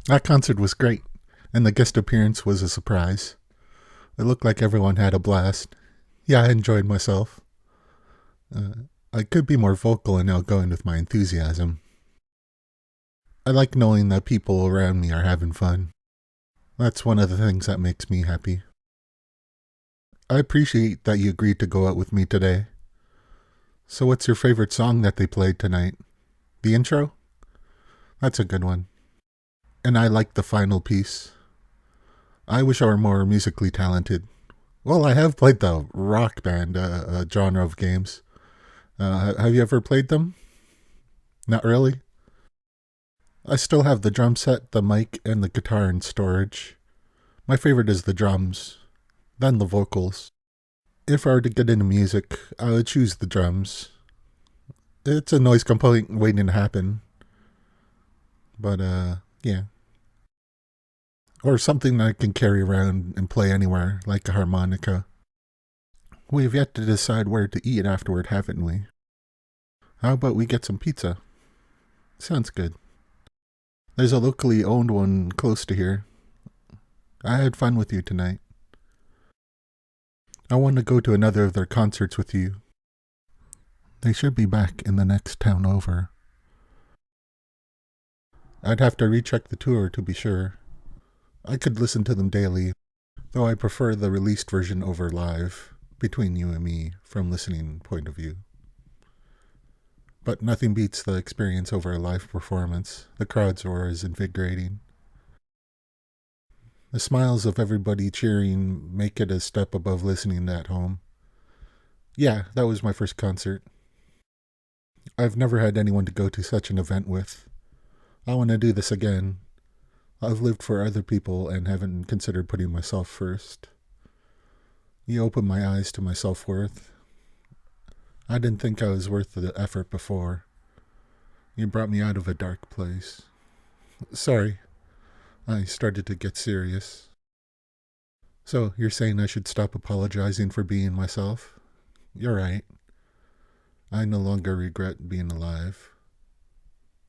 That concert was great, and the guest appearance was a surprise. It looked like everyone had a blast. Yeah, I enjoyed myself. I could be more vocal and outgoing with my enthusiasm. I like knowing that people around me are having fun. That's one of the things that makes me happy. I appreciate that you agreed to go out with me today. So, what's your favorite song that they played tonight? The intro? That's a good one. And I like the final piece. I wish I were more musically talented. Well, I have played the rock band genre of games. Have you ever played them? Not really. I still have the drum set, the mic, and the guitar in storage. My favorite is the drums, then the vocals. If I were to get into music, I would choose the drums. It's a noise component waiting to happen. But, yeah. Or something that I can carry around and play anywhere, like a harmonica. We've yet to decide where to eat afterward, haven't we? How about we get some pizza? Sounds good. There's a locally owned one close to here. I had fun with you tonight. I want to go to another of their concerts with you. They should be back in the next town over. I'd have to recheck the tour to be sure. I could listen to them daily, though I prefer the released version over live, between you and me, from listening point of view. But nothing beats the experience over a live performance. The crowds are as invigorating. The smiles of everybody cheering make it a step above listening at home. Yeah, that was my first concert. I've never had anyone to go to such an event with. I want to do this again. I've lived for other people and haven't considered putting myself first. You opened my eyes to my self-worth. I didn't think I was worth the effort before. You brought me out of a dark place. Sorry, I started to get serious. So, you're saying I should stop apologizing for being myself? You're right. I no longer regret being alive.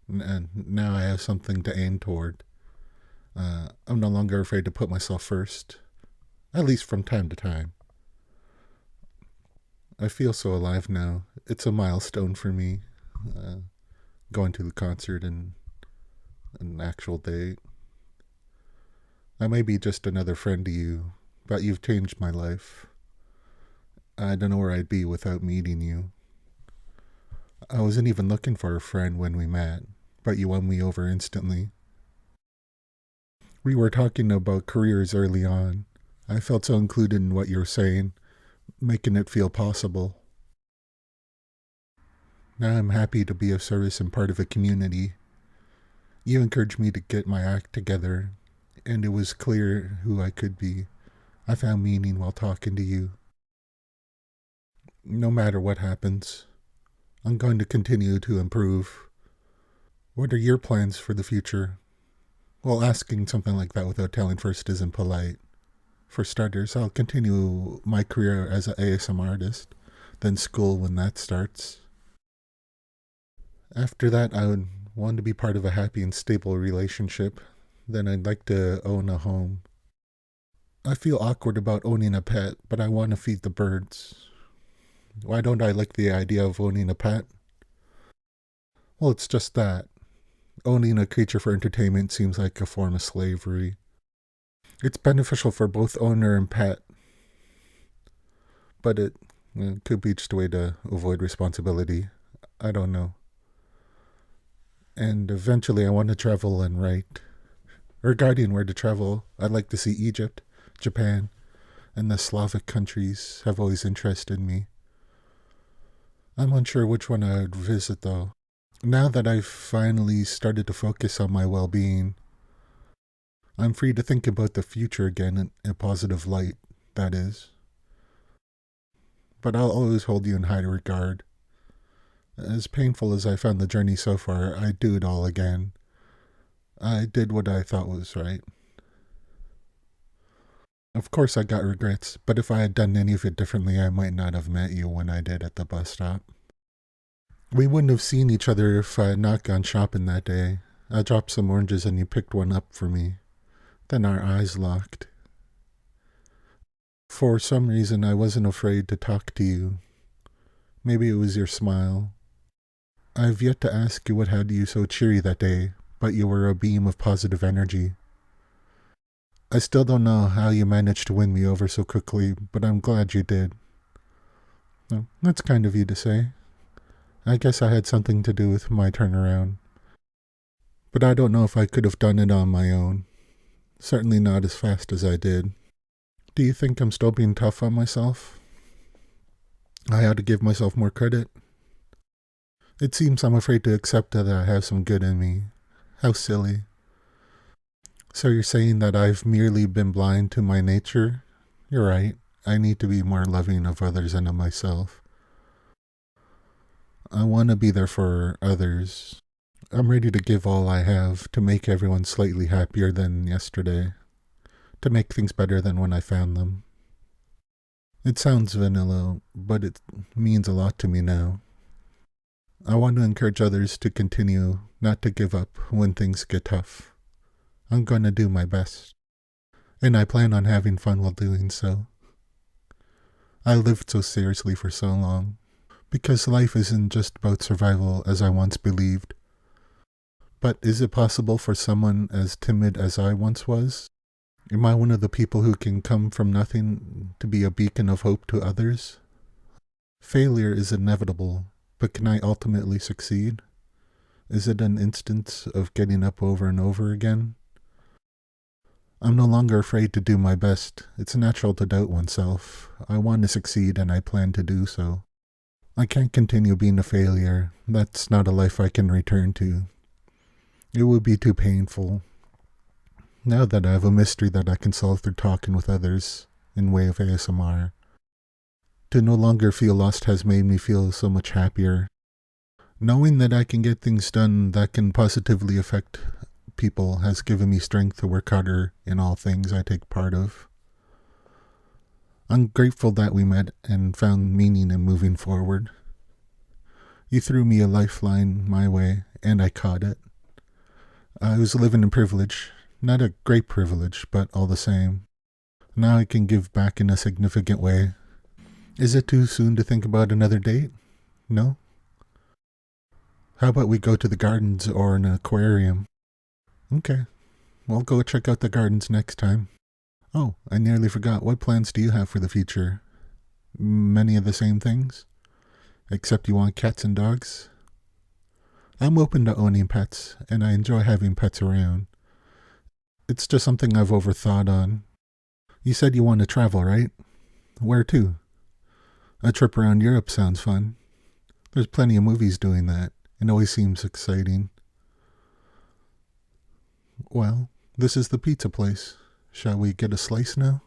And now I have something to aim toward. I'm no longer afraid to put myself first, at least from time to time. I feel so alive now. It's a milestone for me, going to the concert and an actual date. I may be just another friend to you, but you've changed my life. I don't know where I'd be without meeting you. I wasn't even looking for a friend when we met, but you won me over instantly. We were talking about careers early on. I felt so included in what you were saying, making it feel possible. Now I'm happy to be of service and part of a community. You encouraged me to get my act together, and it was clear who I could be. I found meaning while talking to you. No matter what happens, I'm going to continue to improve. What are your plans for the future? Well, asking something like that without telling first isn't polite. For starters, I'll continue my career as an ASM artist, then school when that starts. After that, I would want to be part of a happy and stable relationship. Then I'd like to own a home. I feel awkward about owning a pet, but I want to feed the birds. Why don't I like the idea of owning a pet? Well, it's just that. Owning a creature for entertainment seems like a form of slavery. It's beneficial for both owner and pet, but it could be just a way to avoid responsibility. I don't know. And eventually I want to travel and write. Regarding where to travel, I'd like to see Egypt, Japan, and the Slavic countries have always interested me. I'm unsure which one I would visit though. Now that I've finally started to focus on my well-being, I'm free to think about the future again in a positive light, that is. But I'll always hold you in high regard. As painful as I found the journey so far, I'd do it all again. I did what I thought was right. Of course I got regrets, but if I had done any of it differently, I might not have met you when I did at the bus stop. We wouldn't have seen each other if I had not gone shopping that day. I dropped some oranges and you picked one up for me. Then our eyes locked. For some reason, I wasn't afraid to talk to you. Maybe it was your smile. I've yet to ask you what had you so cheery that day, but you were a beam of positive energy. I still don't know how you managed to win me over so quickly, but I'm glad you did. Well, that's kind of you to say. I guess I had something to do with my turnaround. But I don't know if I could have done it on my own. Certainly not as fast as I did. Do you think I'm still being tough on myself? I ought to give myself more credit. It seems I'm afraid to accept that I have some good in me. How silly. So you're saying that I've merely been blind to my nature? You're right. I need to be more loving of others and of myself. I want to be there for others. I'm ready to give all I have to make everyone slightly happier than yesterday. To make things better than when I found them. It sounds vanilla, but it means a lot to me now. I want to encourage others to continue, not to give up when things get tough. I'm going to do my best. And I plan on having fun while doing so. I lived so seriously for so long. Because life isn't just about survival as I once believed. But is it possible for someone as timid as I once was? Am I one of the people who can come from nothing to be a beacon of hope to others? Failure is inevitable, but can I ultimately succeed? Is it an instance of getting up over and over again? I'm no longer afraid to do my best. It's natural to doubt oneself. I want to succeed and I plan to do so. I can't continue being a failure. That's not a life I can return to. It would be too painful. Now that I have a mystery that I can solve through talking with others in way of ASMR, to no longer feel lost has made me feel so much happier. Knowing that I can get things done that can positively affect people has given me strength to work harder in all things I take part of. I'm grateful that we met and found meaning in moving forward. You threw me a lifeline my way, and I caught it. I was living in privilege. Not a great privilege, but all the same. Now I can give back in a significant way. Is it too soon to think about another date? No? How about we go to the gardens or an aquarium? Okay. We'll go check out the gardens next time. Oh, I nearly forgot. What plans do you have for the future? Many of the same things? Except you want cats and dogs? I'm open to owning pets, and I enjoy having pets around. It's just something I've overthought on. You said you want to travel, right? Where to? A trip around Europe sounds fun. There's plenty of movies doing that. It always seems exciting. Well, this is the pizza place. Shall we get a slice now?